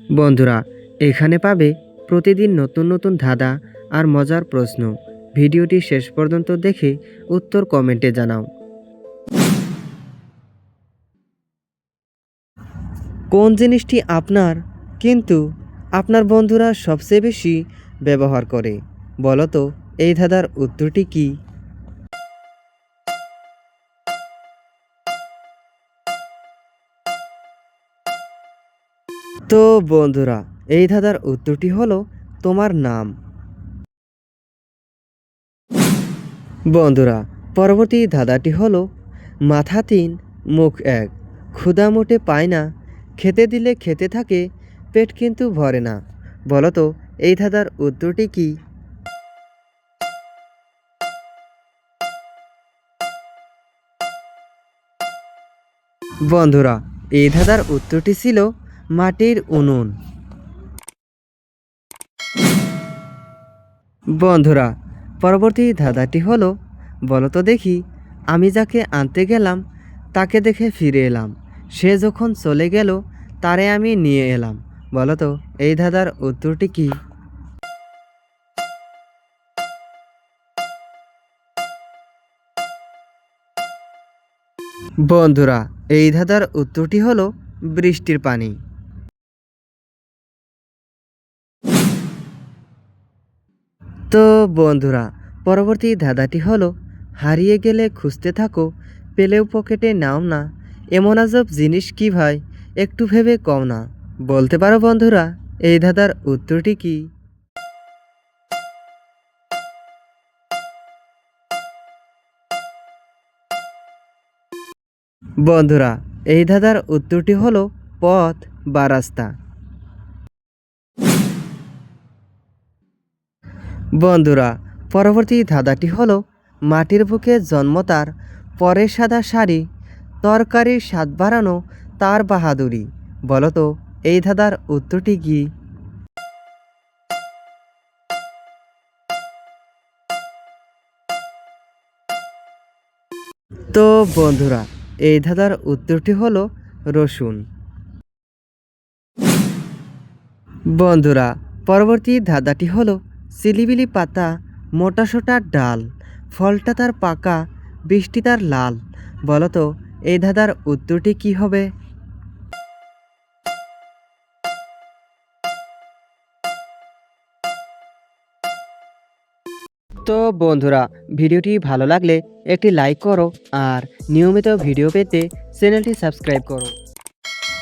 বন্ধুরা, এখানে পাবে প্রতিদিন নতুন নতুন ধাঁধা আর মজার প্রশ্ন। ভিডিওটি শেষ পর্যন্ত দেখে উত্তর কমেন্টে জানাও। কোন জিনিসটি আপনার কিন্তু আপনার বন্ধুরা সবচেয়ে বেশি ব্যবহার করে? বলো তো, এই ধাঁধার উত্তরটি কি? তো বন্ধুরা, এই ধাঁধার উত্তরটি হলো তোমার নাম। বন্ধুরা, পরবর্তী ধাঁধাটি হলো মাথা ৩, মুখ ১, ক্ষুধা মোটে পায় না, খেতে দিলে খেতে থাকে, পেট কিন্তু ভরে না। বলো তো, এই ধাঁধার উত্তরটি কি? বন্ধুরা, এই ধাঁধার উত্তরটি ছিল মাটির উনুন। বন্ধুরা, পরবর্তী ধাঁধাটি হলো বলো তো দেখি, আমি যাকে আনতে গেলাম তাকে দেখে ফিরে এলাম, সে যখন চলে গেল তারে আমি নিয়ে এলাম। বলো তো, এই ধাঁধার উত্তরটি কি? বন্ধুরা, এই ধাঁধার উত্তরটি হলো বৃষ্টির পানি। তো বন্ধুরা, পরবর্তী ধাঁধাটি হলো হারিয়ে গেলে খুঁজতে থাকো, পেলেও পকেটে নাও না, এমন আজব জিনিস কি ভাই, একটু ভেবে কও না। বলতে পারো বন্ধুরা, এই ধাঁধার উত্তরটি কি? বন্ধুরা, এই ধাঁধার উত্তরটি হলো পথ বা রাস্তা। বন্ধুরা, পরবর্তী ধাঁধাটি হলো মাটির বুকে জন্ম তার, পরে সাদা শাড়ি, তরকারির স্বাদ বাড়ানো তার বাহাদুরি। বলো তো, এই ধাঁধার উত্তরটি কি? তো বন্ধুরা, এই ধাঁধার উত্তরটি হলো রসুন। বন্ধুরা, পরবর্তী ধাঁধাটি হলো সিলিবিলি পাতা, মোটাসোটা ডাল, ফলটা তার পাকা, বৃষ্টি তার লাল। বলো তো, এই ধাঁধার উত্তরটি কি হবে? তো বন্ধুরা, ভিডিওটি ভালো লাগলে একটি লাইক করো আর নিয়মিত ভিডিও পেতে চ্যানেলটি সাবস্ক্রাইব করো।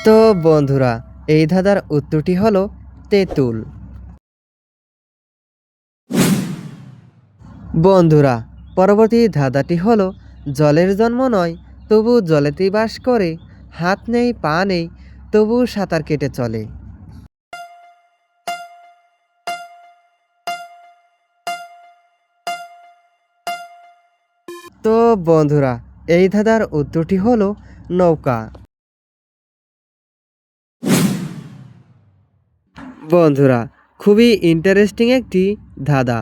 তো বন্ধুরা, এই ধাঁধার উত্তরটি হলো তেঁতুল। বন্ধুরা, পরবর্তী ধাঁধাটি হলো জলের জন্ম নয় তবু জলেতেই বাস করে, হাত নেই পা নেই তবু সাঁতার কেটে চলে। তো বন্ধুরা, এই ধাঁধার উত্তরটি হলো নৌকা। বন্ধুরা, খুবই ইন্টারেস্টিং একটি ধাঁধা।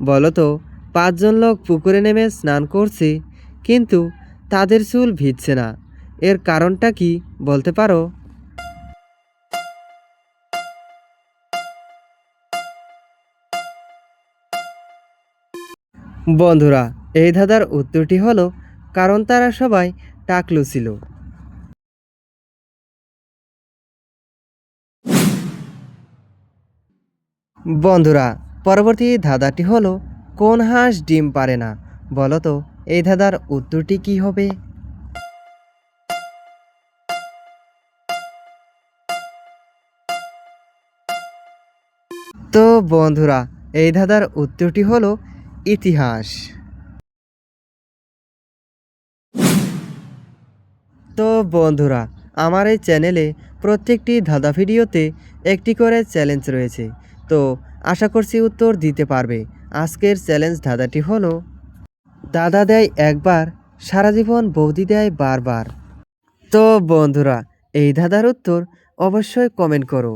বলো তো, ৫ জন লোক পুকুরে নেমে স্নান করছে কিন্তু তাদের চুল ভিজছে না, এর কারণটা কি বলতে পারো? বন্ধুরা, এই ধাঁধার উত্তরটি হলো কারণ তারা সবাই টাকলু ছিল। বন্ধুরা, পরবর্তী ধাঁধাটি হলো কোন হাঁস ডিম পারে না? বলো তো, এই ধাঁধার উত্তরটি কি হবে? তো বন্ধুরা, এই ধাঁধার উত্তরটি হলো ইতিহাস। তো বন্ধুরা, আমার এই চ্যানেলে প্রত্যেকটি ধাঁধা ভিডিওতে একটি করে চ্যালেঞ্জ রয়েছে, তো আশা করছি উত্তর দিতে পারবে। আজকের চ্যালেঞ্জ ধাঁধাটি হলো দাদা দেয় একবার, সারা জীবন বৌদি দেয় বারবার। তো বন্ধুরা, এই ধাঁধার উত্তর অবশ্যই কমেন্ট করো।